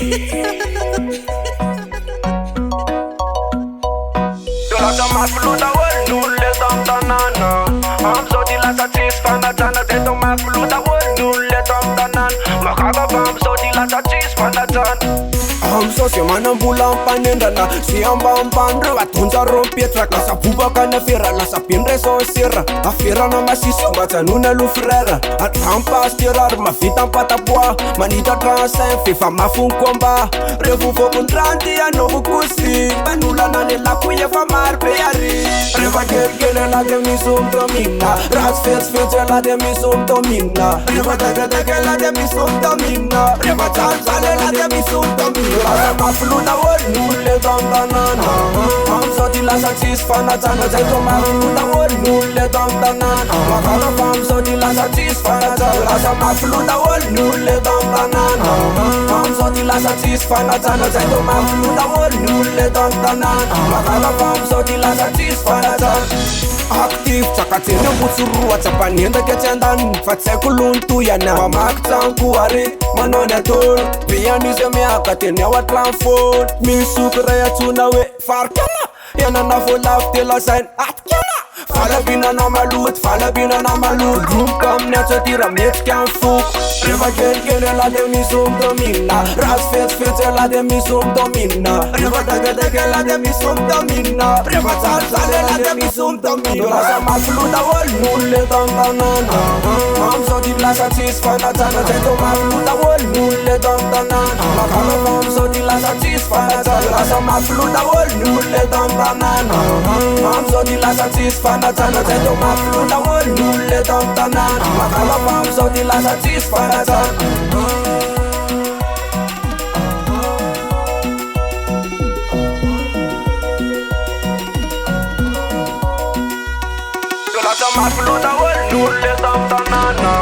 Laat maar vloeden we nulle dom tanana. Zo die laat het van de tanden. Dit om maar vloeden we nulle dom tanan. Maar ga bam zo die laat het van de tanden. So si mana bulan panendana si ambam pandre atunza rompietra casa puba kana fera la sapiendre so sierra a fera na masisi matanuna lu frera at rampa stirar ma fitan patapua manita transa fifa mafun komba refu fo kontranti a novo kusi banula na la kuya fa mar beari reva gergele la de mi sum domina ras fes la de mi sum domina reva daga la de mi sum domina reva tanza la de mi sum domina ma fluna wol nulle dom banana so di la satis fana tana zai to ma fluna wol nulle dom banana ma kana fam so di la satis fana tana ma fluna wol nulle dom banana so di la satis fana tana zai to ma fluna wol nulle dom banana ma kana fam so di la satis fana tana active chakatene butsurua tsapanenda ketsandan fatsekuluntu yana mamaktankuare manona tol pianise meakatene watlanfon misukra yatsunawe farkana yana nafolafte sign atkana fala bina na malut group kam netsa tira met kan fuk reva gele la de mi sum domina ras fet la de mi sum domina reva daga la de mi sum domina reva sale la de mi sum domina la ma fluta wol nulle dom banana so di la satis fana tana to ma fluta wol nulle dom banana ma kana so di la satis fana tana ma fluta wol nulle dom banana so di la satis fana tana to ma fluta wol nulle dom banana ma kana so di la satis fana tana maar vloeden we nulle dom tanana.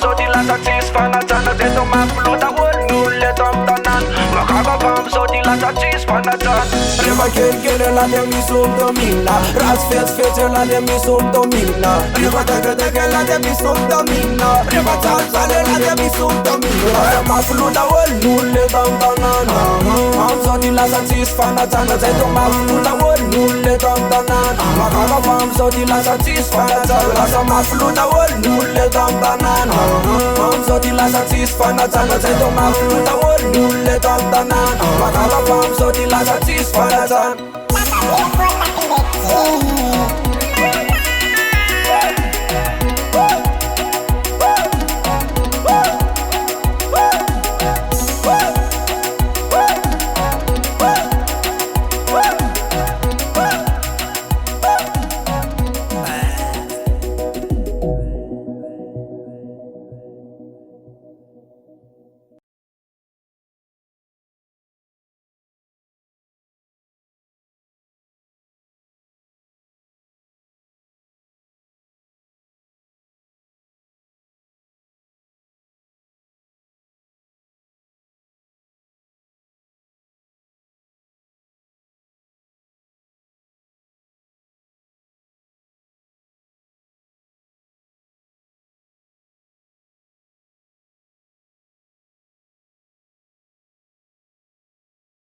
Zo die laat het van de tanden. Dit om maar vloeden we nulle dom tanan. Maar ga bam zo die laat het van de tanden. Reva gele la de mi sum domina ras fet la de mi sum domina reva daga la de mi sum domina reva tanza la de mi sum domina ma fluda wol nulle dom tanana so di la satis fana tana zai to ma fluda wol nulle dom tanana ma kana fam so di la satis fana tana ma fluda wol nulle dom tanana so di la satis fana tana zai to ma fluda wol nulle dom tanana ma kana fam so di la satis fana tana.